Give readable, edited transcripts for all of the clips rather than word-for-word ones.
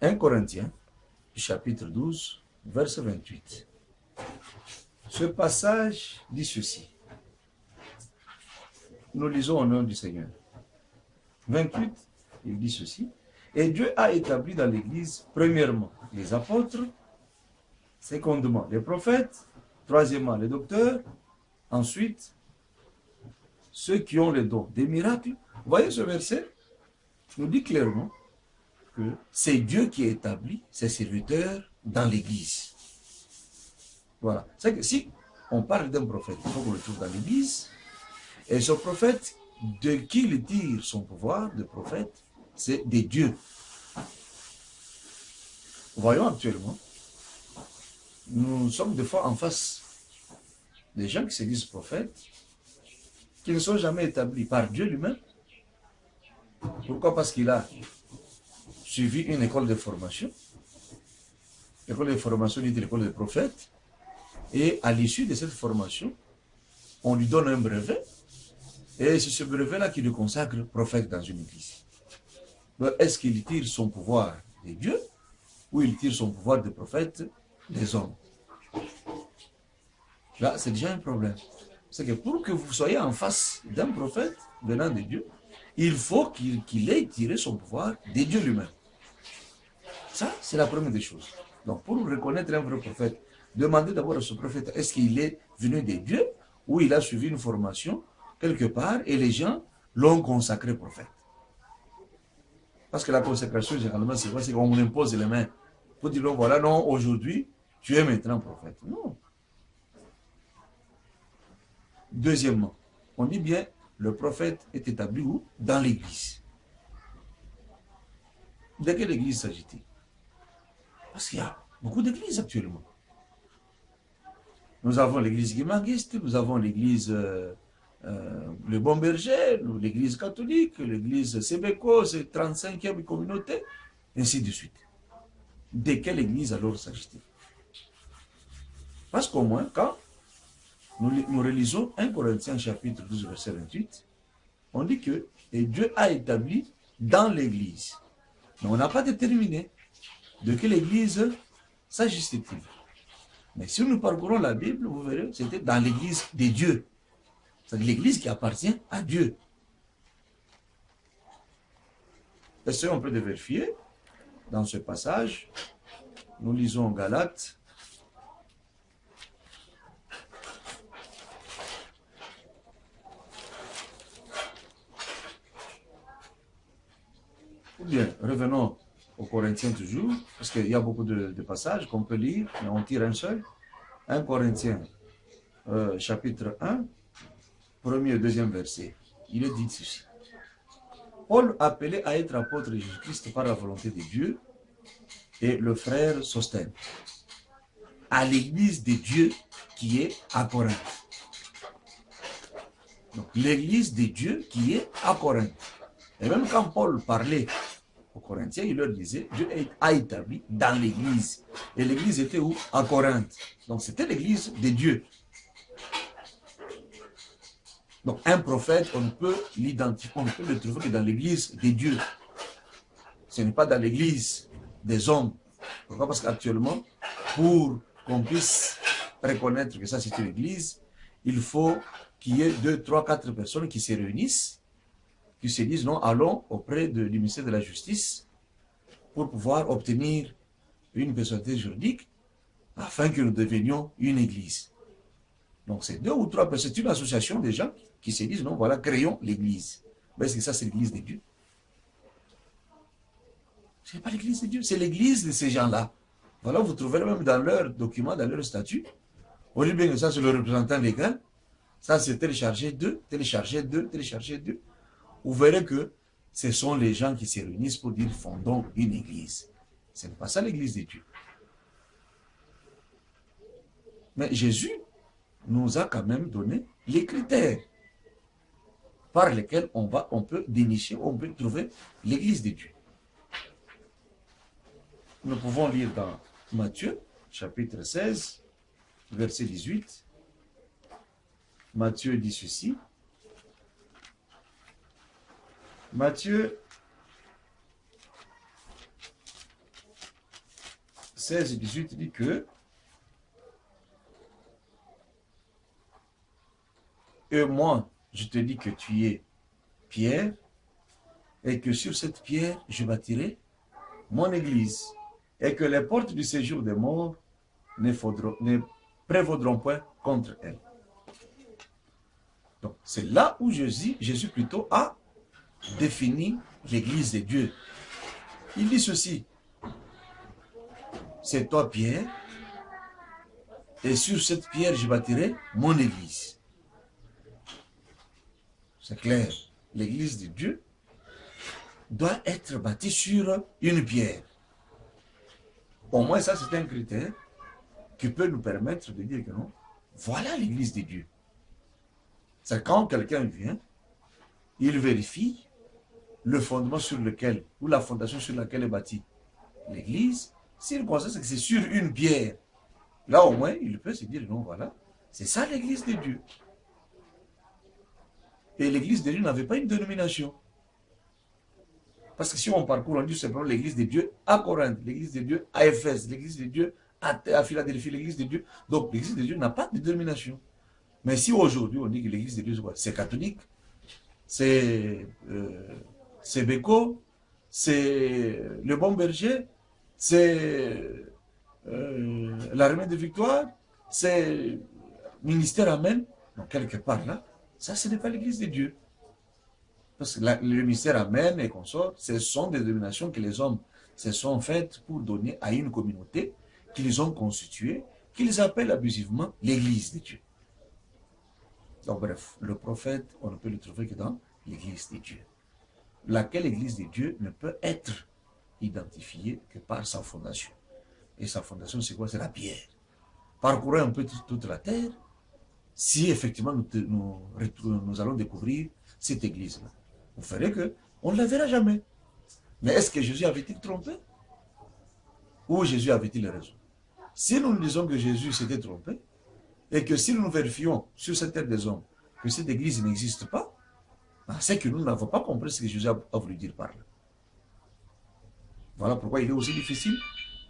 1 Corinthiens, chapitre 12, verset 28. Ce passage dit ceci. Nous lisons au nom du Seigneur. 28, il dit ceci. Et Dieu a établi dans l'Église, premièrement, les apôtres, secondement, les prophètes, troisièmement, les docteurs, ensuite, ceux qui ont les dons des miracles. Vous voyez ce verset nous dit clairement que c'est Dieu qui établit ses serviteurs dans l'Église. Voilà. C'est que si on parle d'un prophète, il faut qu'on le trouve dans l'Église. Et ce prophète, de qui il tire son pouvoir de prophète, c'est des dieux. Voyons actuellement, nous sommes des fois en face des gens qui se disent prophètes, qui ne sont jamais établis par Dieu lui-même. Pourquoi? Parce qu'il a suivi une école de formation. L'école de formation dit l'école des prophètes. Et à l'issue de cette formation, on lui donne un brevet. Et c'est ce brevet-là qui le consacre prophète dans une église. Est-ce qu'il tire son pouvoir des dieux ou il tire son pouvoir de prophète des hommes? Là, c'est déjà un problème. C'est que pour que vous soyez en face d'un prophète venant de Dieu, il faut qu'il ait tiré son pouvoir des dieux lui-même. Ça, c'est la première des choses. Donc, pour reconnaître un vrai prophète, demandez d'abord à ce prophète, est-ce qu'il est venu des dieux ou il a suivi une formation quelque part et les gens l'ont consacré prophète. Parce que la consécration, généralement, c'est quoi? C'est qu'on impose les mains. Pour dire, voilà, non, aujourd'hui, tu es maintenant prophète. Non. Deuxièmement, on dit bien, le prophète est établi où? Dans l'église. De quelle église s'agit-il? Parce qu'il y a beaucoup d'églises actuellement. Nous avons l'église guimanguiste, nous avons l'église le Bon Berger, l'église catholique, l'église Sébéco, c'est 35e communauté, ainsi de suite. De quelle église alors s'agit-il? Parce qu'au moins, quand nous relisons 1 Corinthiens chapitre 12, verset 28, on dit que et Dieu a établi dans l'église. Mais on n'a pas déterminé de quelle église s'agissait-il. Mais si nous parcourons la Bible, vous verrez, c'était dans l'église des dieux. C'est l'église qui appartient à Dieu. Essayons un peu de vérifier dans ce passage. Nous lisons Galates. Ou bien, revenons aux Corinthiens toujours, parce qu'il y a beaucoup de passages qu'on peut lire, mais on tire un seul. 1 Corinthiens, chapitre 1, premier et deuxième verset. Il est dit ceci. Paul, appelé à être apôtre de Jésus-Christ par la volonté de Dieu, et le frère Sostène, à l'église de Dieu qui est à Corinthe. Donc, l'église de Dieu qui est à Corinthe. Et même quand Paul parlait aux Corinthiens, il leur disait, Dieu a établi dans l'église. Et l'église était où? À Corinthe. Donc, c'était l'église de Dieu. Donc, un prophète, on ne peut l'identifier, on ne peut le trouver que dans l'église de Dieu. Ce n'est pas dans l'église des hommes. Pourquoi? Parce qu'actuellement, pour qu'on puisse reconnaître que ça c'est une église, il faut qu'il y ait 2, 3, 4 personnes qui se réunissent, qui se disent non, allons auprès du ministère de la Justice pour pouvoir obtenir une personnalité juridique afin que nous devenions une église. Donc c'est 2 ou 3 personnes, c'est une association de gens qui se disent non, voilà, créons l'église. Mais est-ce que ça c'est l'église de Dieu? Ce n'est pas l'église de Dieu, c'est l'église de ces gens-là. Voilà, vous trouverez même dans leurs documents, dans leur statut, on dit bien que ça c'est le représentant légal, ça c'est téléchargé 2, téléchargé 2, téléchargé 2. Vous verrez que ce sont les gens qui se réunissent pour dire fondons une église. Ce n'est pas ça l'église de Dieu. Mais Jésus nous a quand même donné les critères par lesquels on peut dénicher, on peut trouver l'église de Dieu. Nous pouvons lire dans Matthieu, chapitre 16, verset 18. Matthieu dit ceci. Matthieu, 16 et 18 dit que et moi, je te dis que tu es Pierre, et que sur cette pierre, je bâtirai mon église, et que les portes du séjour des morts ne prévaudront point contre elle. Donc, c'est là où Jésus plutôt a défini l'église de Dieu. Il dit ceci, c'est toi Pierre, et sur cette pierre, je bâtirai mon église. C'est clair, l'église de Dieu doit être bâtie sur une pierre. Au moins, ça, c'est un critère qui peut nous permettre de dire que non, voilà l'église de Dieu. C'est quand quelqu'un vient, il vérifie le fondement sur lequel, ou la fondation sur laquelle est bâtie l'église. S'il constate que c'est sur une pierre, là au moins, il peut se dire, non, voilà, c'est ça l'église de Dieu. Et l'église de Dieu n'avait pas une dénomination. Parce que si on parcourt, on dit simplement l'église de Dieu à Corinthe, l'église de Dieu à Éphèse, l'église de Dieu à Philadelphie, l'église de Dieu. Donc l'église de Dieu n'a pas de dénomination. Mais si aujourd'hui on dit que l'église de Dieu, c'est catholique, c'est Béco, c'est le Bon Berger, c'est l'armée de victoire, c'est ministère Amen, donc quelque part là, ça ce n'est pas l'église de Dieu. Parce que le ministère Amen et consorts, ce sont des dénominations que les hommes se sont faites pour donner à une communauté qu'ils ont constituée, qu'ils appellent abusivement l'église de Dieu. Donc bref, le prophète, on ne peut le trouver que dans l'église de Dieu. Laquelle église de Dieu ne peut être identifiée que par sa fondation. Et sa fondation, c'est quoi? C'est la pierre. Parcourez un peu toute la terre, si effectivement nous allons découvrir cette église-là. Vous ferez qu'on ne la verra jamais. Mais est-ce que Jésus avait-il trompé? Ou Jésus avait-il raison? Si nous disons que Jésus s'était trompé, et que si nous vérifions sur cette terre des hommes que cette église n'existe pas, c'est que nous n'avons pas compris ce que Jésus a voulu dire par là. Voilà pourquoi il est aussi difficile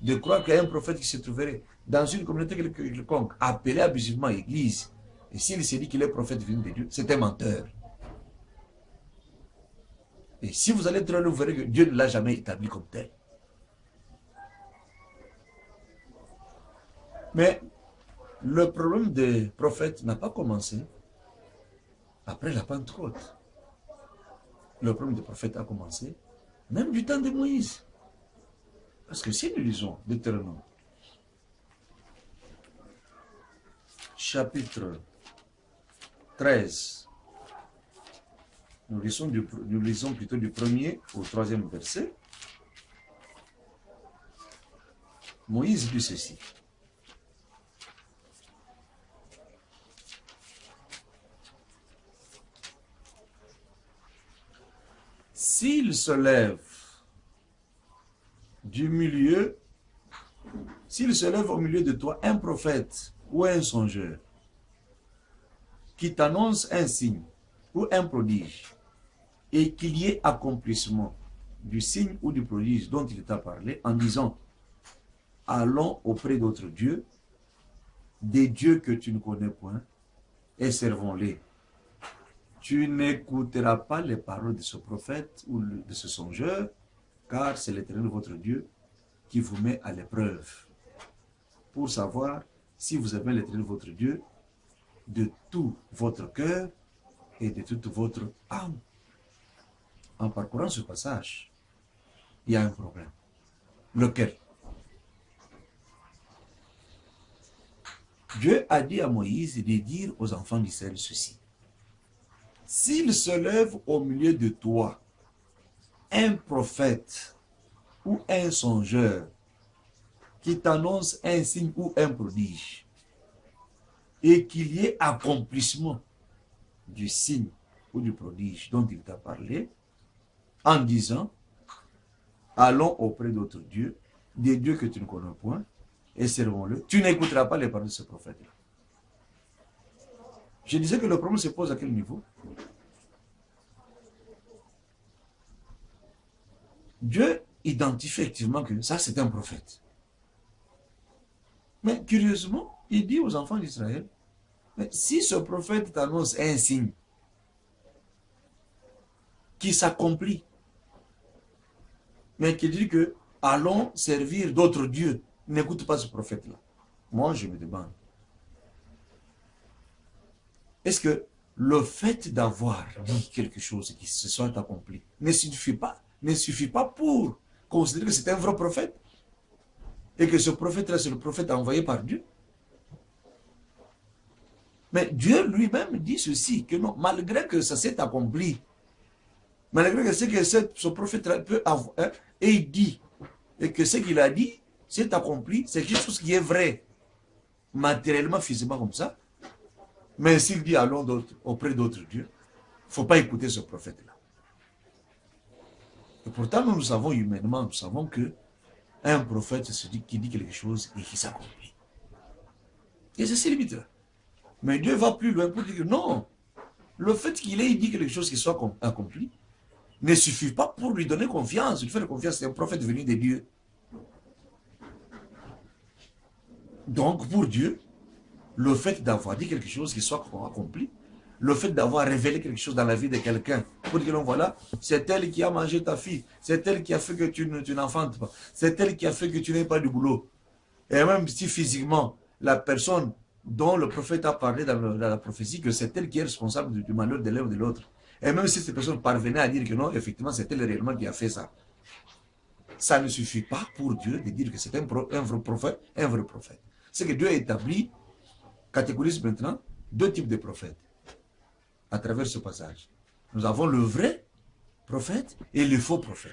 de croire qu'il y a un prophète qui se trouverait dans une communauté quelconque, appelée abusivement église, et s'il s'est dit qu'il est prophète venu de Dieu, c'est un menteur. Et si vous allez très loin, vous verrez que Dieu ne l'a jamais établi comme tel. Mais le problème des prophètes n'a pas commencé après la Pentecôte. Le problème des prophètes a commencé même du temps de Moïse. Parce que si nous lisons Deutéronome, chapitre 13, nous lisons plutôt du 1er au 3e verset, Moïse dit ceci. S'il se lève au milieu de toi un prophète ou un songeur qui t'annonce un signe ou un prodige et qu'il y ait accomplissement du signe ou du prodige dont il t'a parlé en disant « Allons auprès d'autres dieux, des dieux que tu ne connais point, et servons-les. » Tu n'écouteras pas les paroles de ce prophète ou de ce songeur, car c'est l'Éternel votre Dieu qui vous met à l'épreuve pour savoir si vous aimez l'Éternel votre Dieu de tout votre cœur et de toute votre âme. En parcourant ce passage, il y a un problème. Lequel? Dieu a dit à Moïse de dire aux enfants d'Israël ceci. S'il se lève au milieu de toi un prophète ou un songeur qui t'annonce un signe ou un prodige et qu'il y ait accomplissement du signe ou du prodige dont il t'a parlé en disant allons auprès d'autres dieux, des dieux que tu ne connais point et servons-le, tu n'écouteras pas les paroles de ce prophète-là. Je disais que le problème se pose à quel niveau? Dieu identifie effectivement que ça c'est un prophète. Mais curieusement, il dit aux enfants d'Israël, mais si ce prophète t'annonce un signe qui s'accomplit, mais qui dit que allons servir d'autres dieux, n'écoute pas ce prophète-là. Moi, je me demande, est-ce que le fait d'avoir dit quelque chose qui se soit accompli ne suffit pas pour considérer que c'est un vrai prophète et que ce prophète-là, c'est le prophète envoyé par Dieu? Mais Dieu lui-même dit ceci, que non, malgré que ça s'est accompli, malgré que ce prophète peut avoir, hein, et il dit, et que ce qu'il a dit s'est accompli, c'est quelque chose qui est vrai, matériellement, physiquement comme ça. Mais s'il dit allons auprès d'autres dieux, il ne faut pas écouter ce prophète-là. Et pourtant, nous savons humainement, nous savons que un prophète qui dit quelque chose et qui s'accomplit. Et c'est ces limites-là. Mais Dieu va plus loin pour dire que non, le fait qu'il ait dit quelque chose qui soit accompli ne suffit pas pour lui donner confiance. Lui faire confiance, c'est un prophète venu de Dieu. Donc, pour Dieu, le fait d'avoir dit quelque chose qui soit accompli, le fait d'avoir révélé quelque chose dans la vie de quelqu'un, pour dire que voilà, c'est elle qui a mangé ta fille, c'est elle qui a fait que tu n'enfantes pas, c'est elle qui a fait que tu n'aies pas de boulot. Et même si physiquement, la personne dont le prophète a parlé dans la prophétie, que c'est elle qui est responsable du malheur de l'un ou de l'autre. Et même si cette personne parvenait à dire que non, effectivement, c'est elle réellement qui a fait ça. Ça ne suffit pas pour Dieu de dire que c'est un vrai prophète, un vrai prophète. C'est que Dieu a établi, catégorise maintenant, deux types de prophètes à travers ce passage. Nous avons le vrai prophète et le faux prophète.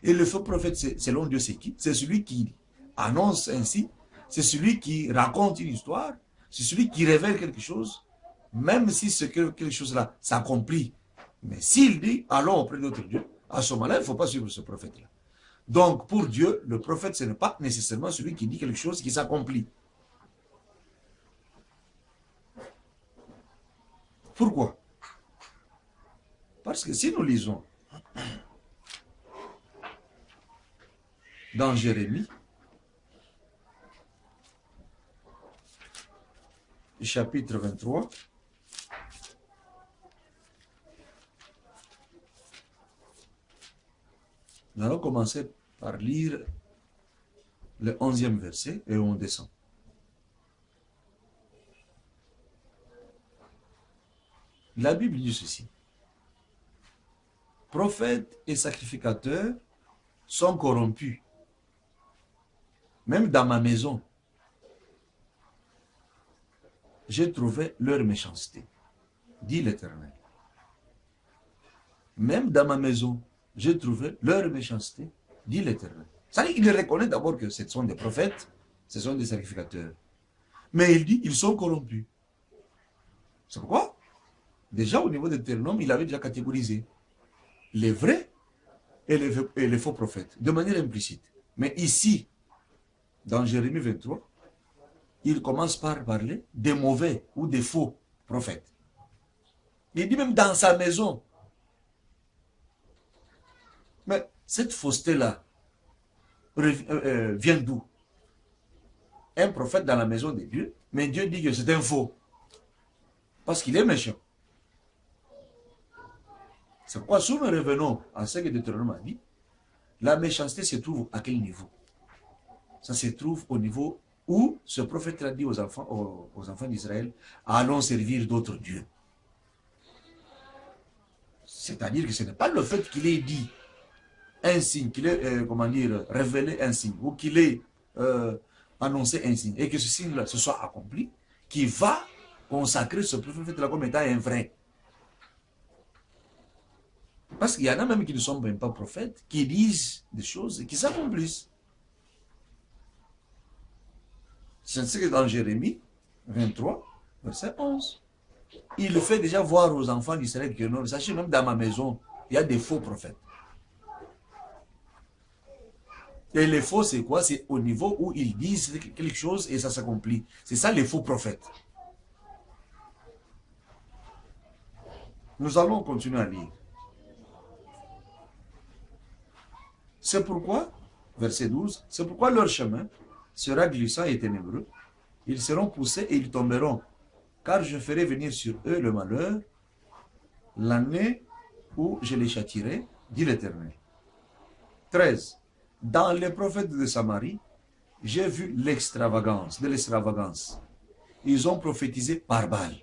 Et le faux prophète, selon Dieu, c'est qui? C'est celui qui annonce ainsi, c'est celui qui raconte une histoire, c'est celui qui révèle quelque chose, même si quelque chose-là s'accomplit. Mais s'il dit, allons auprès d'autres dieux, à ce moment-là, il ne faut pas suivre ce prophète-là. Donc, pour Dieu, le prophète, ce n'est pas nécessairement celui qui dit quelque chose qui s'accomplit. Pourquoi? Parce que si nous lisons dans Jérémie, chapitre 23, nous allons commencer par lire le 11e verset et on descend. La Bible dit ceci. Prophètes et sacrificateurs sont corrompus. Même dans ma maison, j'ai trouvé leur méchanceté, dit l'Éternel. Même dans ma maison, j'ai trouvé leur méchanceté, dit l'Éternel. C'est-à-dire qu'il reconnaît d'abord que ce sont des prophètes, ce sont des sacrificateurs. Mais il dit, ils sont corrompus. C'est pourquoi? Déjà au niveau de Deutéronome, il avait déjà catégorisé les vrais et les faux prophètes, de manière implicite. Mais ici, dans Jérémie 23, il commence par parler des mauvais ou des faux prophètes. Il dit même dans sa maison. Mais cette fausseté-là vient d'où? Un prophète dans la maison de Dieu, mais Dieu dit que c'est un faux. Parce qu'il est méchant. C'est pourquoi, si nous revenons à ce que Deutéronome a dit, la méchanceté se trouve à quel niveau? Ça se trouve au niveau où ce prophète a dit aux enfants d'Israël, allons servir d'autres dieux. C'est-à-dire que ce n'est pas le fait qu'il ait dit un signe, qu'il ait, révélé un signe, ou qu'il ait annoncé un signe, et que ce signe-là se soit accompli, qui va consacrer ce prophète-là comme étant un vrai. Parce qu'il y en a même qui ne sont même pas prophètes, qui disent des choses et qui s'accomplissent. C'est ce que dans Jérémie 23, verset 11, il le fait déjà voir aux enfants d'Israël que non, sachez même dans ma maison, il y a des faux prophètes. Et les faux, c'est quoi? C'est au niveau où ils disent quelque chose et ça s'accomplit. C'est ça les faux prophètes. Nous allons continuer à lire. C'est pourquoi, verset 12, c'est pourquoi leur chemin, sera glissant et ténébreux. Ils seront poussés et ils tomberont. Car je ferai venir sur eux le malheur, l'année où je les châtirai, dit l'Éternel. 13. Dans les prophètes de Samarie, j'ai vu l'extravagance, de l'extravagance. Ils ont prophétisé par Baal.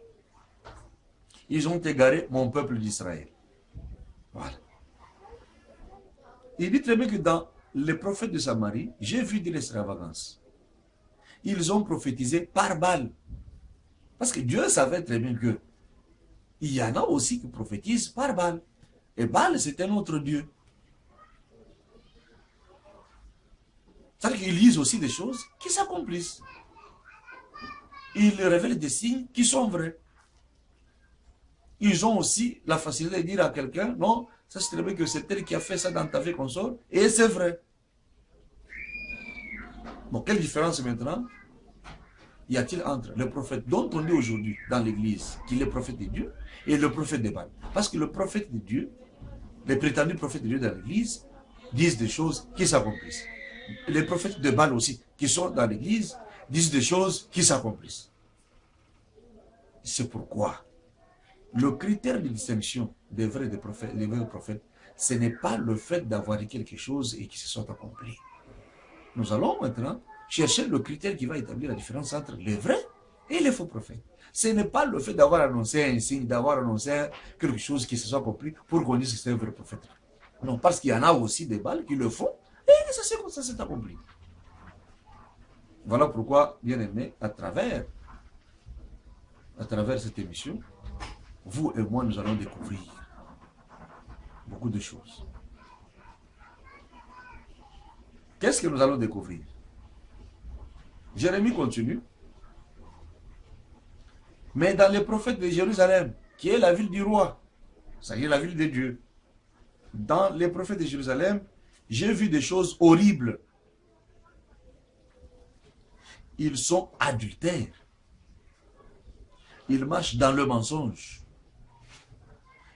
Ils ont égaré mon peuple d'Israël. Voilà. Il dit très bien que dans les prophètes de Samarie, j'ai vu de l'extravagance. Ils ont prophétisé par Baal. Parce que Dieu savait très bien que il y en a aussi qui prophétisent par Baal. Et Baal, c'est un autre Dieu. C'est-à-dire qu'ils lisent aussi des choses qui s'accomplissent. Ils révèlent des signes qui sont vrais. Ils ont aussi la facilité de dire à quelqu'un, non, ça c'est très bien que c'est elle qui a fait ça dans ta vie consort, et c'est vrai. Bon, quelle différence maintenant y a-t-il entre le prophète dont on dit aujourd'hui dans l'église qu'il est prophète de Dieu et le prophète de Baal? Parce que le prophète de Dieu, les prétendus prophètes de Dieu dans l'église disent des choses qui s'accomplissent. Les prophètes de Baal aussi, qui sont dans l'église, disent des choses qui s'accomplissent. C'est pourquoi le critère de distinction des vrais prophètes, ce n'est pas le fait d'avoir dit quelque chose et qui se soit accompli. Nous allons maintenant chercher le critère qui va établir la différence entre les vrais et les faux prophètes. Ce n'est pas le fait d'avoir annoncé un signe, d'avoir annoncé quelque chose qui se soit accompli pour qu'on dise que c'est un vrai prophète. Non, parce qu'il y en a aussi des balles qui le font et ça s'est accompli. Voilà pourquoi, bien aimé, à travers cette émission, vous et moi, nous allons découvrir beaucoup de choses. Qu'est-ce que nous allons découvrir? Jérémie continue. Mais dans les prophètes de Jérusalem, qui est la ville du roi, ça y est la ville de Dieu, dans les prophètes de Jérusalem, j'ai vu des choses horribles. Ils sont adultères. Ils marchent dans le mensonge.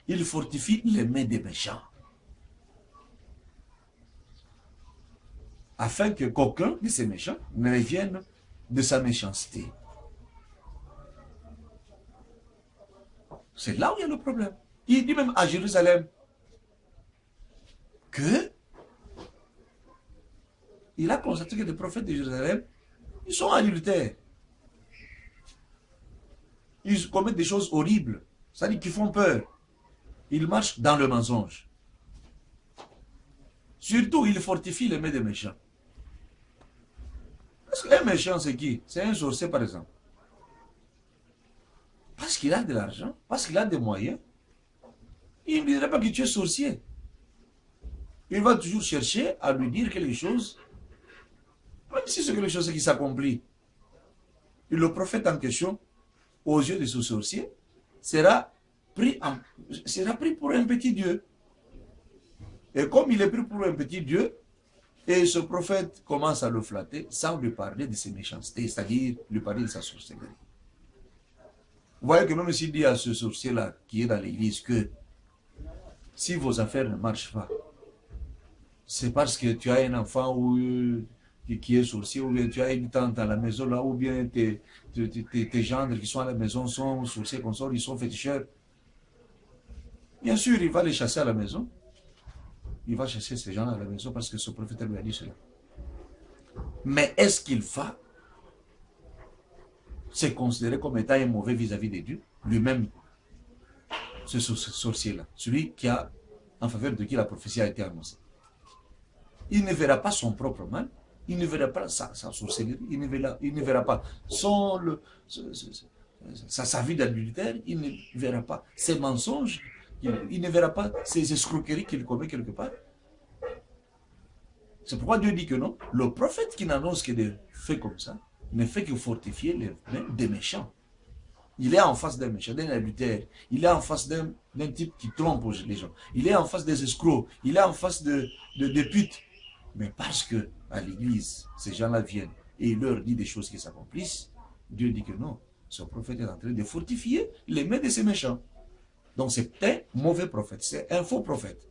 Ils fortifient les mains des méchants. Afin que qu'aucun de ces méchants ne revienne de sa méchanceté. C'est là où il y a le problème. Il dit même à Jérusalem que il a constaté que les prophètes de Jérusalem, ils sont adultères. Ils commettent des choses horribles, c'est-à-dire qui font peur. Ils marchent dans le mensonge. Surtout, ils fortifient les mains des méchants. Parce qu'un méchant, c'est qui? C'est un sorcier, par exemple. Parce qu'il a de l'argent, parce qu'il a des moyens, il ne dirait pas que tu es sorcier. Il va toujours chercher à lui dire quelque chose, même si c'est quelque chose qui s'accomplit. Et le prophète en question, aux yeux de ce sorcier, sera pris pour un petit Dieu. Et comme il est pris pour un petit Dieu, et ce prophète commence à le flatter sans lui parler de ses méchancetés, c'est-à-dire lui parler de sa sorcellerie. Vous voyez que même s'il dit à ce sorcier-là qui est dans l'église que si vos affaires ne marchent pas, c'est parce que tu as un enfant qui est sorcier, ou bien tu as une tante à la maison là, ou bien tes gendres qui sont à la maison sont sorciers, consorts, ils sont féticheurs. Bien sûr, il va les chasser à la maison. Il va chasser ces gens à la maison parce que ce prophète lui a dit cela. Mais est-ce qu'il va se considérer comme étant un mauvais vis-à-vis de Dieu, lui-même, ce sorcier-là, celui qui a, en faveur de qui la prophétie a été annoncée? Il ne verra pas son propre mal, il ne verra pas sa sorcellerie, il ne verra pas sa vie d'adultère, il ne verra pas ses mensonges, il ne verra pas ses escroqueries qu'il commet quelque part. C'est pourquoi Dieu dit que non, le prophète qui n'annonce que des faits comme ça, ne fait que fortifier les mains des méchants. Il est en face d'un méchant, d'un adultère. Il est en face d'un type qui trompe les gens. Il est en face des escrocs. Il est en face de putes. Mais parce que à l'église, ces gens-là viennent et il leur dit des choses qui s'accomplissent, Dieu dit que non, ce prophète est en train de fortifier les mains de ces méchants. Donc c'est un mauvais prophète, c'est un faux prophète.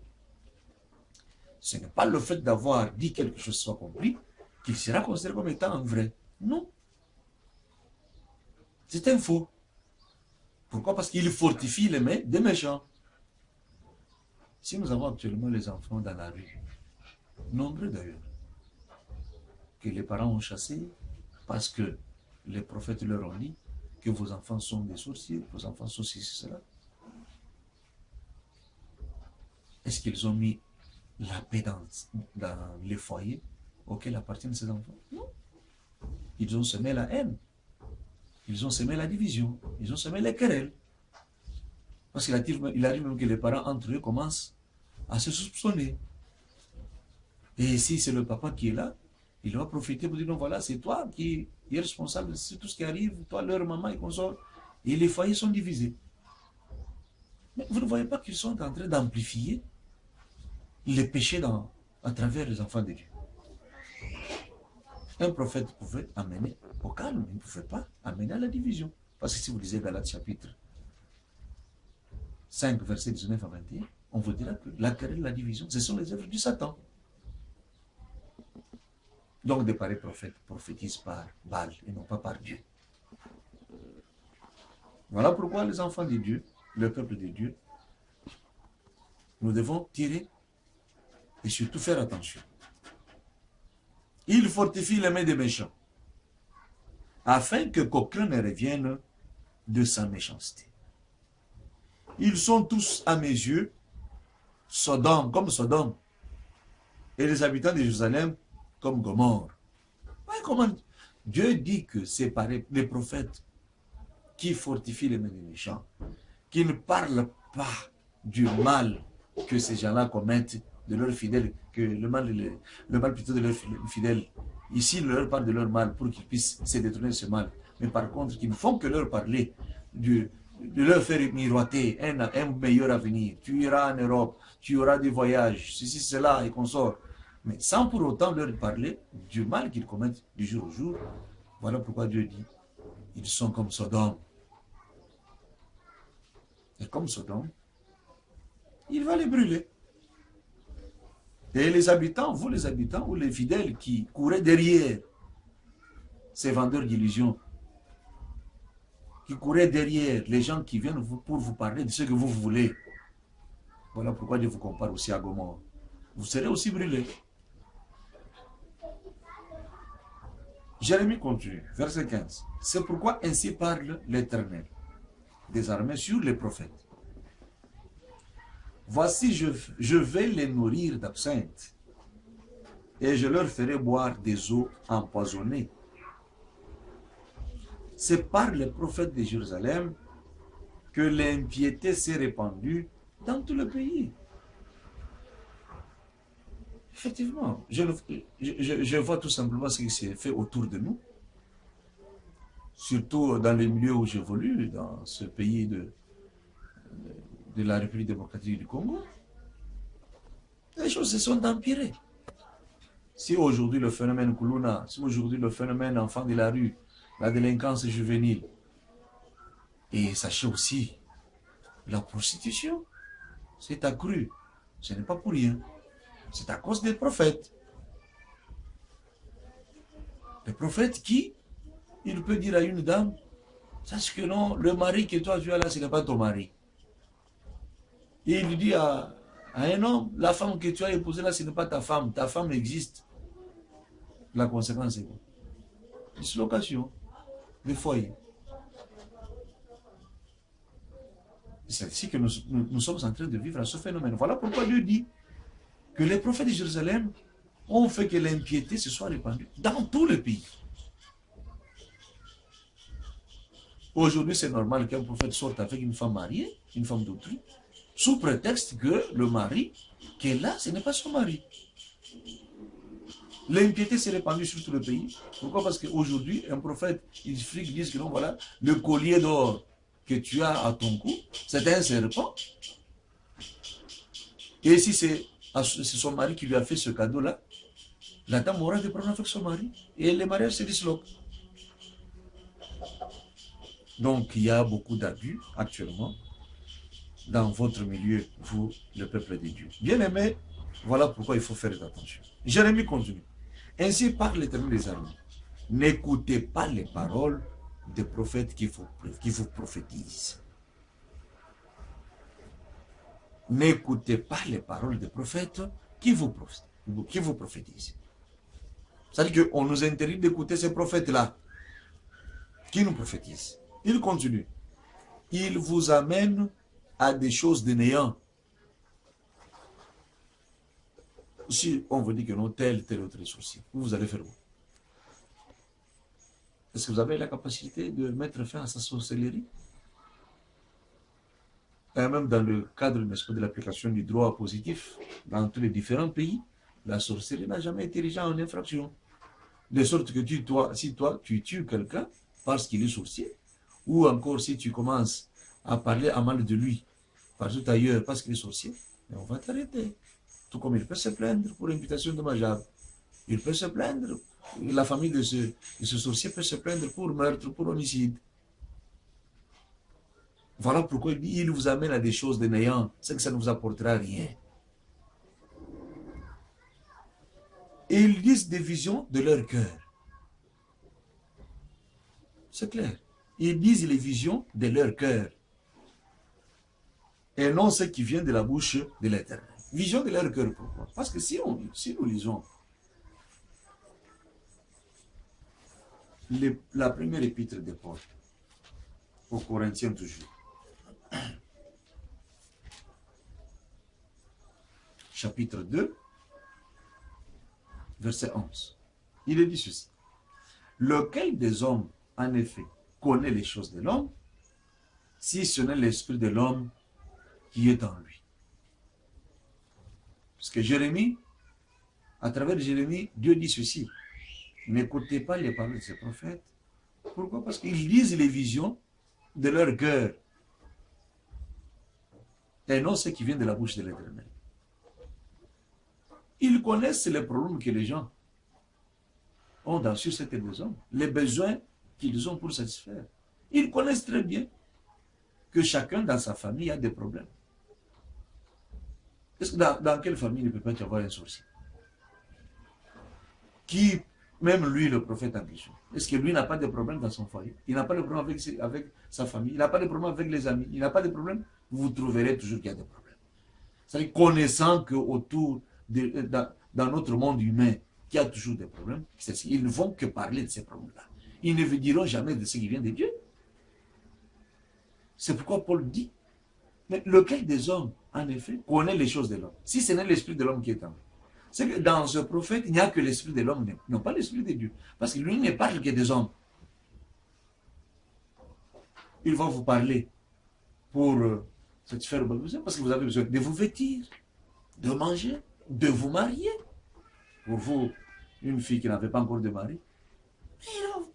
Ce n'est pas le fait d'avoir dit quelque chose soit accompli qu'il sera considéré comme étant un vrai. Non. C'est un faux. Pourquoi? Parce qu'il fortifie les mains des méchants. Si nous avons actuellement les enfants dans la rue, nombreux d'ailleurs, que les parents ont chassés parce que les prophètes leur ont dit que vos enfants sont des sorciers, vos enfants sont ceci, cela. Est-ce qu'ils ont mis la paix dans les foyers auxquels appartiennent ces enfants? Non. Ils ont semé la haine. Ils ont semé la division. Ils ont semé les querelles. Parce qu'il arrive même que les parents entre eux commencent à se soupçonner. Et si c'est le papa qui est là, il va profiter pour dire, non, voilà, c'est toi qui es responsable de tout ce qui arrive, toi, leur maman et consort. Et les foyers sont divisés. Mais vous ne voyez pas qu'ils sont en train d'amplifier les péchés à travers les enfants de Dieu. Un prophète pouvait amener au calme, il ne pouvait pas amener à la division. Parce que si vous lisez Galates chapitre 5, versets 19 à 21, on vous dira que la querelle et la division, ce sont les œuvres du Satan. Donc des pareils prophètes prophétisent par Baal et non pas par Dieu. Voilà pourquoi les enfants de Dieu, le peuple de Dieu, nous devons tirer et surtout faire attention. Il fortifie les mains des méchants, afin que qu'aucun ne revienne de sa méchanceté. Ils sont tous, à mes yeux, Sodome, comme Sodome, et les habitants de Jérusalem, comme Gomorre. Ouais, comment Dieu dit que c'est pareil, les prophètes qui fortifient les mains des méchants, qui ne parlent pas du mal que ces gens-là commettent de leurs fidèles, que le mal plutôt de leurs fidèles. Ici, il leur parle de leur mal pour qu'ils puissent se détourner de ce mal. Mais par contre, qu'ils ne font que leur parler de leur faire miroiter un meilleur avenir. Tu iras en Europe, tu auras des voyages, ceci, cela, et consorts. Mais sans pour autant leur parler du mal qu'ils commettent du jour au jour. Voilà pourquoi Dieu dit, ils sont comme Sodome. Et comme Sodome, il va les brûler. Et les habitants, vous les habitants, ou les fidèles qui couraient derrière ces vendeurs d'illusions, qui couraient derrière les gens qui viennent pour vous parler de ce que vous voulez. Voilà pourquoi Dieu vous compare aussi à Gomorre. Vous serez aussi brûlés. Jérémie continue, verset 15. C'est pourquoi ainsi parle l'Éternel des armées sur les prophètes. Voici, je vais les nourrir d'absinthe, et je leur ferai boire des eaux empoisonnées. C'est par les prophètes de Jérusalem que l'impiété s'est répandue dans tout le pays. Effectivement, je vois tout simplement ce qui s'est fait autour de nous, surtout dans les milieux où j'évolue, dans ce pays de la République démocratique du Congo. Les choses se sont empirées. Si aujourd'hui le phénomène Kuluna, si aujourd'hui le phénomène enfant de la rue, la délinquance juvénile, et sachez aussi, la prostitution s'est accrue. Ce n'est pas pour rien. C'est à cause des prophètes. Les prophètes qui, il peut dire à une dame, sache que non, le mari que toi tu as là, ce n'est pas ton mari. Et il lui dit à un homme, la femme que tu as épousée là, ce n'est pas ta femme existe. La conséquence est quoi? Dislocation des foyers. C'est ici que nous sommes en train de vivre ce phénomène. Voilà pourquoi Dieu dit que les prophètes de Jérusalem ont fait que l'impiété se soit répandue dans tout le pays. Aujourd'hui, c'est normal qu'un prophète sorte avec une femme mariée, une femme d'autrui, sous prétexte que le mari qui est là, ce n'est pas son mari. L'impiété s'est répandue sur tout le pays. Pourquoi? Parce qu'aujourd'hui, un prophète, il suffit qu'il dise que non, voilà, le collier d'or que tu as à ton cou, c'est un serpent. Et si c'est son mari qui lui a fait ce cadeau-là, la dame aura des problèmes avec son mari. Et les mariages se disloquent. Donc, il y a beaucoup d'abus actuellement dans votre milieu, vous, le peuple de Dieu. Bien aimé, voilà pourquoi il faut faire attention. Jérémie continue. Ainsi parle l'Éternel des armées. N'écoutez pas les paroles des prophètes qui vous prophétisent. N'écoutez pas les paroles des prophètes qui vous prophétisent. C'est-à-dire qu'on nous interdit d'écouter ces prophètes-là qui nous prophétisent. Ils continuent. Ils vous amènent à des choses de néant. Si on vous dit que non, tel autre souci, vous allez faire quoi? Est-ce que vous avez la capacité de mettre fin à sa sorcellerie? Et même dans le cadre de l'application du droit positif, dans tous les différents pays, la sorcellerie n'a jamais été déjà en infraction. De sorte que si toi, tu tues quelqu'un parce qu'il est sorcier, ou encore si tu commences à parler à mal de lui partout ailleurs parce qu'il est sorcier, on va t'arrêter. Tout comme il peut se plaindre pour imputation dommageable. Il peut se plaindre, la famille de ce sorcier peut se plaindre pour meurtre, pour homicide. Voilà pourquoi il dit, il vous amène à des choses de néant, c'est que ça ne vous apportera rien. Et ils disent des visions de leur cœur. C'est clair. Ils disent les visions de leur cœur. Et non ce qui vient de la bouche de l'Éternel. Vision de leur cœur, pourquoi? Parce que si nous lisons la première épître de Paul, aux Corinthiens toujours, chapitre 2, verset 11, il est dit ceci. Lequel des hommes, en effet, connaît les choses de l'homme, si ce n'est l'esprit de l'homme qui est en lui? Parce que Jérémie, à travers Jérémie, Dieu dit ceci. N'écoutez pas les paroles de ces prophètes. Pourquoi? Parce qu'ils lisent les visions de leur cœur. Et non ce qui vient de la bouche de l'Éternel. Ils connaissent les problèmes que les gens ont sur cette maison, les besoins qu'ils ont pour satisfaire. Ils connaissent très bien que chacun dans sa famille a des problèmes. Est-ce que dans quelle famille ne peut pas y avoir un sorcier? Qui, même lui, le prophète en question, est-ce que lui n'a pas de problème dans son foyer? Il n'a pas de problème avec sa famille, il n'a pas de problème avec les amis, il n'a pas de problème? Vous trouverez toujours qu'il y a des problèmes. C'est-à-dire, connaissant qu'autour, dans notre monde humain, qu'il y a toujours des problèmes, ils ne vont que parler de ces problèmes-là. Ils ne vous diront jamais de ce qui vient de Dieu. C'est pourquoi Paul dit, mais lequel des hommes, en effet, connaît les choses de l'homme? Si ce n'est l'esprit de l'homme qui est en lui. C'est que dans ce prophète, il n'y a que l'esprit de l'homme, non pas l'esprit de Dieu. Parce que lui ne parle que des hommes. Il va vous parler pour satisfaire vos besoins, parce que vous avez besoin de vous vêtir, de manger, de vous marier. Pour vous, une fille qui n'avait pas encore de mari, il va vous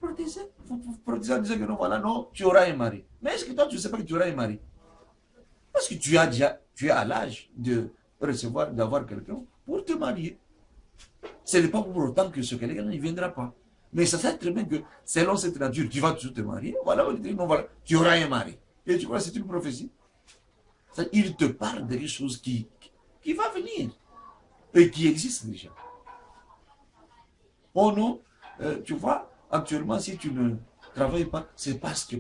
protéger en disant que non, voilà, non, tu auras un mari. Mais est-ce que toi, tu ne sais pas que tu auras un mari? Parce que tu es à l'âge de recevoir, d'avoir quelqu'un pour te marier. Ce n'est pas pour autant que ce quelqu'un ne viendra pas. Mais ça sait très bien que selon cette nature, tu vas toujours te marier. Voilà, non, voilà, tu auras un mari. Et tu crois que c'est une prophétie? Il te parle de quelque chose qui va venir et qui existe déjà. Oh non, tu vois, actuellement, si tu ne travailles pas, c'est parce que.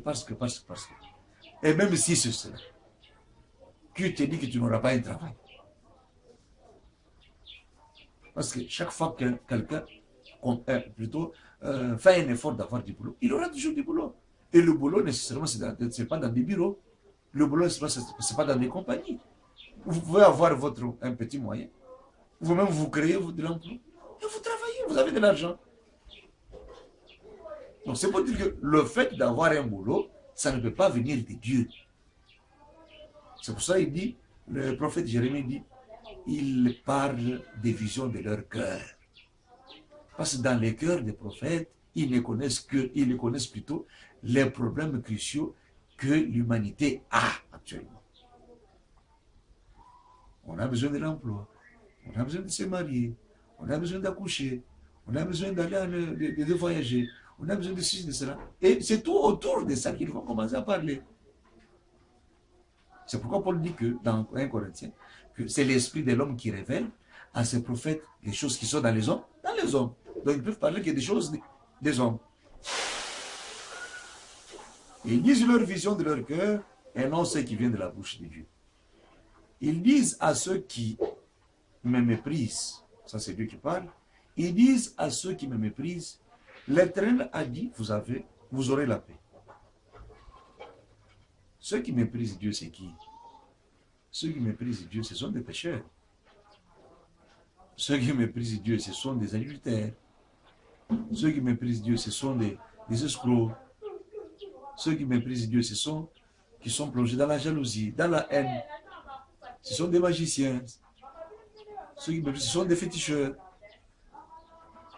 Et même si c'est cela, qui te dit que tu n'auras pas un travail? Parce que chaque fois que quelqu'un fait un effort d'avoir du boulot, il aura toujours du boulot. Et le boulot, nécessairement, ce n'est pas dans des bureaux. Le boulot, ce n'est pas dans des compagnies. Vous pouvez avoir un petit moyen. Vous-même, vous créez de l'emploi. Et vous travaillez, vous avez de l'argent. Donc, c'est pour dire que le fait d'avoir un boulot, ça ne peut pas venir de Dieu. C'est pour ça qu'il dit, le prophète Jérémie dit, ils parlent des visions de leur cœur. Parce que dans les cœurs des prophètes, ils connaissent plutôt les problèmes cruciaux que l'humanité a actuellement. On a besoin de l'emploi, on a besoin de se marier, on a besoin d'accoucher, on a besoin d'aller de voyager, on a besoin de ceci, de cela. Et c'est tout autour de ça qu'ils vont commencer à parler. C'est pourquoi Paul dit que dans 1 Corinthiens, que c'est l'esprit de l'homme qui révèle à ses prophètes les choses qui sont dans les hommes, Donc ils peuvent parler que des choses des hommes. Ils disent leur vision de leur cœur et non ce qui vient de la bouche de Dieu. Ils disent à ceux qui me méprisent, ça c'est Dieu qui parle, ils disent à ceux qui me méprisent, l'Éternel a dit, vous aurez la paix. Ceux qui méprisent Dieu, c'est qui? Ceux qui méprisent Dieu, ce sont des pécheurs. Ceux qui méprisent Dieu, ce sont des adultères. Ceux qui méprisent Dieu, ce sont des escrocs. Ceux qui méprisent Dieu, ce sont qui sont plongés dans la jalousie, dans la haine. Ce sont des magiciens. Ceux qui méprisent, ce sont des féticheurs.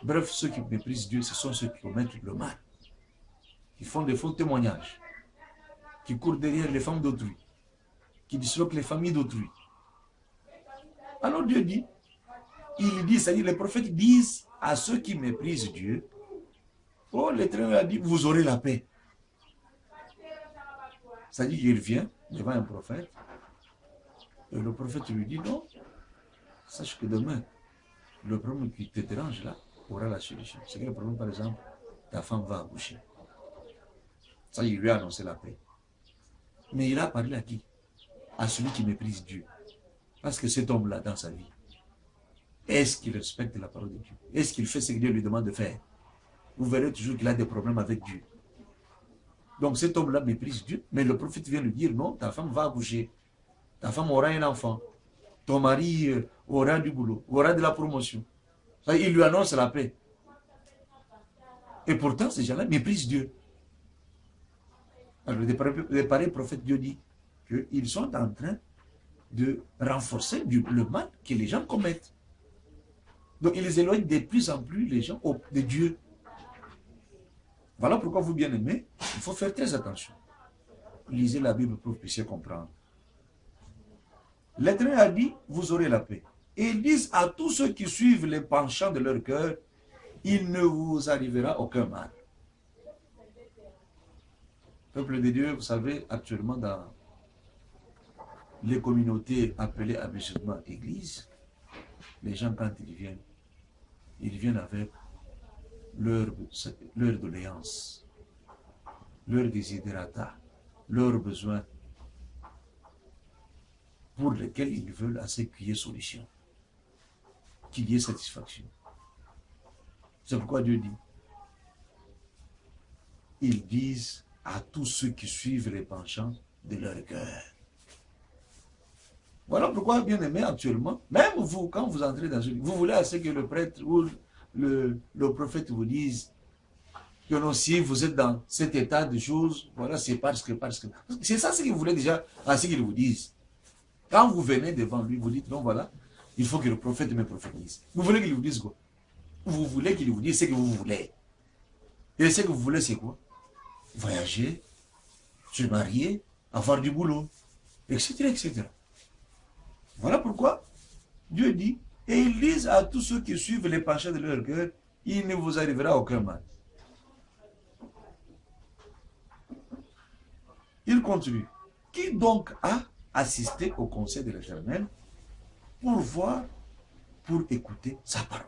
Bref, ceux qui méprisent Dieu, ce sont ceux qui commettent le mal. Qui font des faux témoignages. Qui courent derrière les femmes d'autrui. Qui disloquent les familles d'autrui. Alors Dieu dit, il dit, c'est-à-dire les prophètes disent à ceux qui méprisent Dieu, oh, l'Éternel a dit, vous aurez la paix. C'est-à-dire qu'il vient devant un prophète, et le prophète lui dit, non, sache que demain, le problème qui te dérange là, aura la solution. C'est que le problème, par exemple, ta femme va accoucher. Ça, il lui a annoncé la paix. Mais il a parlé à qui? À celui qui méprise Dieu. Parce que cet homme-là, dans sa vie, est-ce qu'il respecte la parole de Dieu? Est-ce qu'il fait ce que Dieu lui demande de faire? Vous verrez toujours qu'il a des problèmes avec Dieu. Donc cet homme-là méprise Dieu, mais le prophète vient lui dire, non, ta femme va accoucher. Ta femme aura un enfant. Ton mari aura du boulot, aura de la promotion. Ça, il lui annonce la paix. Et pourtant, ces gens-là méprisent Dieu. Alors, le pareil prophète Dieu dit qu'ils sont en train de renforcer le mal que les gens commettent. Donc, ils les éloignent de plus en plus, les gens, de Dieu. Voilà pourquoi vous, bien-aimés, il faut faire très attention. Lisez la Bible pour que vous puissiez comprendre. L'Éternel a dit, vous aurez la paix. Et ils disent à tous ceux qui suivent les penchants de leur cœur, il ne vous arrivera aucun mal. Peuple de Dieu, vous savez, actuellement dans les communautés appelées à musulmans églises, les gens quand ils viennent avec leur doléance, leur desiderata, leurs besoins, pour lesquels ils veulent à ce qu'il y ait solution, qu'il y ait satisfaction. C'est pourquoi Dieu dit, ils disent à tous ceux qui suivent les penchants de leur cœur. Voilà pourquoi, bien aimé, actuellement, même vous, quand vous entrez dans une... Vous voulez à ce que le prêtre ou le prophète vous dise que non, si vous êtes dans cet état de choses, voilà, c'est parce que... C'est ça ce que vous voulez déjà à ce qu'ils vous disent. Quand vous venez devant lui, vous dites, non, voilà, il faut que le prophète me prophétise. Vous voulez qu'il vous dise quoi? Vous voulez qu'il vous dise ce que vous voulez. Et ce que vous voulez, c'est quoi? Voyager, se marier, avoir du boulot, etc., etc. Voilà pourquoi Dieu dit, et ils disent à tous ceux qui suivent les penchants de leur cœur, il ne vous arrivera aucun mal. Il continue. Qui donc a assisté au conseil de l'Éternel pour voir, pour écouter sa parole?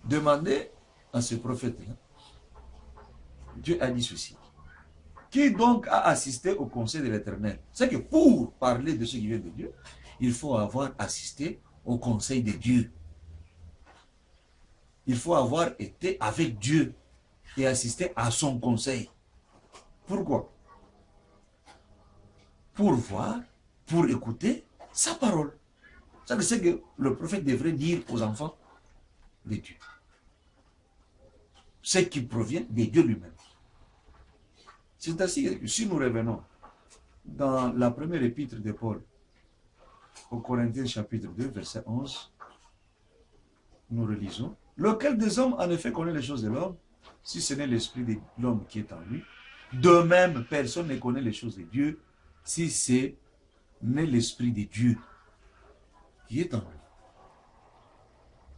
Demandez à ce prophète-là. Dieu a dit ceci. Qui donc a assisté au conseil de l'Éternel? C'est que pour parler de ce qui vient de Dieu, il faut avoir assisté au conseil de Dieu. Il faut avoir été avec Dieu et assisté à son conseil. Pourquoi? Pour voir, pour écouter sa parole. Ça, c'est que le prophète devrait dire aux enfants de Dieu. Ce qui provient de Dieu lui-même. C'est ainsi que si nous revenons dans la première épître de Paul, au Corinthiens chapitre 2, verset 11, nous relisons. Lequel des hommes en effet connaît les choses de l'homme, si ce n'est l'esprit de l'homme qui est en lui. De même, personne ne connaît les choses de Dieu, si ce n'est l'esprit de Dieu qui est en lui.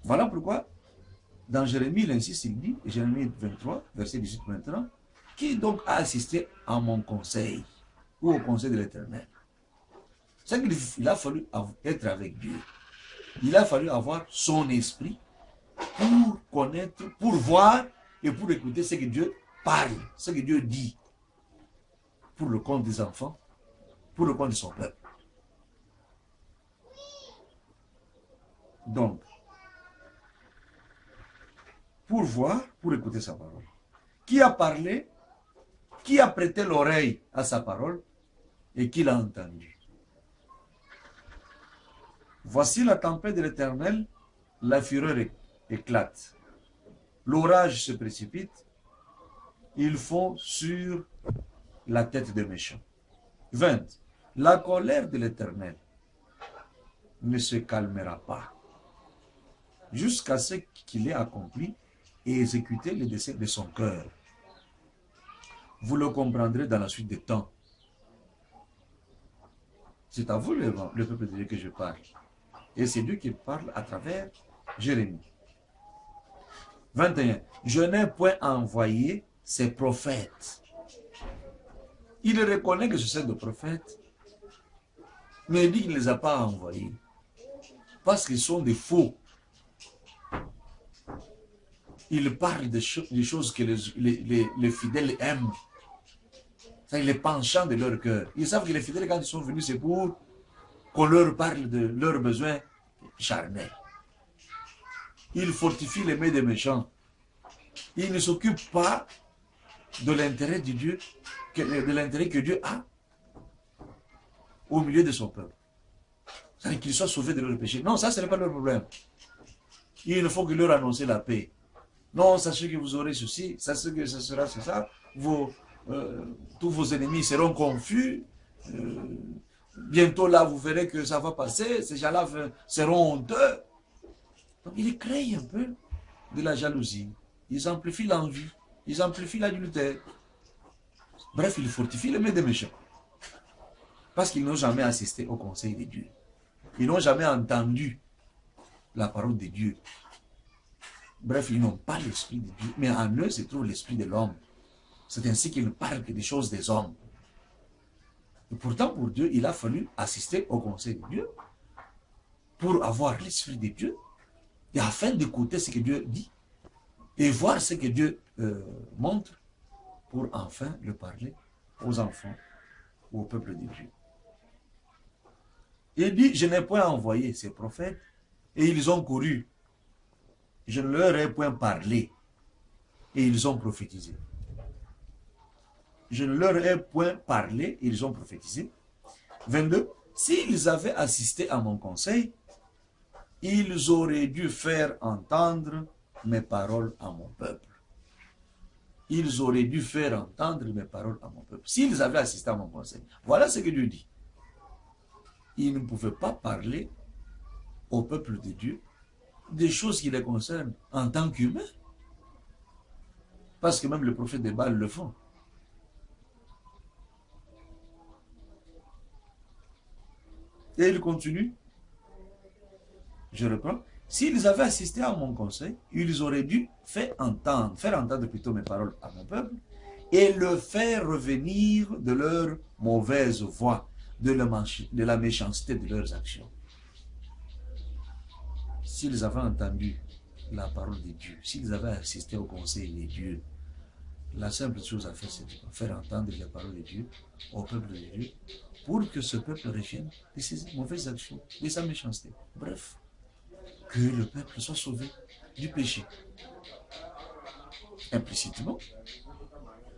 Voilà pourquoi, dans Jérémie, il insiste, il dit, Jérémie 23, verset 18 maintenant, qui donc a assisté à mon conseil, ou au conseil de l'Éternel? C'est qu'il a fallu être avec Dieu. Il a fallu avoir son esprit pour connaître, pour voir et pour écouter ce que Dieu parle, ce que Dieu dit pour le compte des enfants, pour le compte de son peuple. Donc, pour voir, pour écouter sa parole. Qui a parlé? Qui a prêté l'oreille à sa parole et qui l'a entendu? Voici la tempête de l'Éternel, la fureur éclate. L'orage se précipite, ils font sur la tête des méchants. 20. La colère de l'Éternel ne se calmera pas jusqu'à ce qu'il ait accompli et exécuté les desseins de son cœur. Vous le comprendrez dans la suite des temps. C'est à vous, le peuple de Dieu, que je parle. Et c'est Dieu qui parle à travers Jérémie. 21. Je n'ai point envoyé ces prophètes. Il reconnaît que ce sont des prophètes, mais il dit qu'il ne les a pas envoyés. Parce qu'ils sont des faux. Ils parlent des choses que les fidèles aiment. C'est les penchants de leur cœur. Ils savent que les fidèles, quand ils sont venus, c'est pour qu'on leur parle de leurs besoins charnels. Ils fortifient les mains des méchants. Ils ne s'occupent pas de l'intérêt de Dieu, de l'intérêt que Dieu a au milieu de son peuple. C'est-à-dire qu'ils soient sauvés de leurs péchés. Non, ça, ce n'est pas leur problème. Il ne faut que leur annoncer la paix. Non, sachez que vous aurez ceci, sachez que ce sera ça. Tous vos ennemis seront confus. Bientôt là, vous verrez que ça va passer. Ces gens-là seront honteux. Donc, ils créent un peu de la jalousie. Ils amplifient l'envie. Ils amplifient l'adultère. Bref, ils fortifient les mains des méchants. Parce qu'ils n'ont jamais assisté au conseil de Dieu. Ils n'ont jamais entendu la parole de Dieu. Bref, ils n'ont pas l'esprit de Dieu. Mais en eux se trouve l'esprit de l'homme. C'est ainsi qu'ils ne parlent que des choses des hommes. Et pourtant, pour Dieu, il a fallu assister au conseil de Dieu pour avoir l'esprit de Dieu et afin d'écouter ce que Dieu dit et voir ce que Dieu montre pour enfin le parler aux enfants ou au peuple de Dieu. Il dit, je n'ai point envoyé ces prophètes et ils ont couru. Je ne leur ai point parlé et ils ont prophétisé. Je ne leur ai point parlé et ils ont prophétisé. 22. S'ils avaient assisté à mon conseil, ils auraient dû faire entendre mes paroles à mon peuple. Ils auraient dû faire entendre mes paroles à mon peuple. S'ils avaient assisté à mon conseil. Voilà ce que Dieu dit. Ils ne pouvaient pas parler au peuple de Dieu des choses qui les concernent en tant qu'humains. Parce que même les prophètes de Baal le font. Et il continue. Je reprends. S'ils avaient assisté à mon conseil, ils auraient dû faire entendre plutôt mes paroles à mon peuple et le faire revenir de leur mauvaise voie, de la méchanceté de leurs actions. S'ils avaient entendu la parole de Dieu, s'ils avaient assisté au conseil de Dieu, la simple chose à faire, c'est de faire entendre les paroles de Dieu au peuple de Dieu pour que ce peuple revienne de ses mauvaises actions, de sa méchanceté. Bref, que le peuple soit sauvé du péché. Implicitement,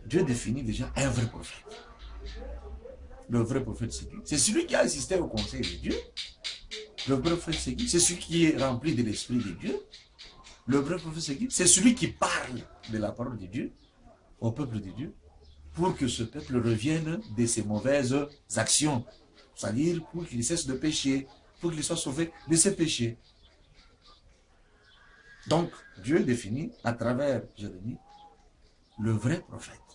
Dieu définit déjà un vrai prophète. Le vrai prophète, c'est qui? C'est celui qui a assisté au conseil de Dieu. Le vrai prophète, c'est qui? C'est celui qui est rempli de l'Esprit de Dieu. Le vrai prophète, c'est qui? C'est celui qui parle de la parole de Dieu au peuple de Dieu pour que ce peuple revienne de ses mauvaises actions. C'est-à-dire pour qu'il cesse de pécher, pour qu'il soit sauvé de ses péchés. Donc, Dieu définit à travers Jérémie le vrai prophète.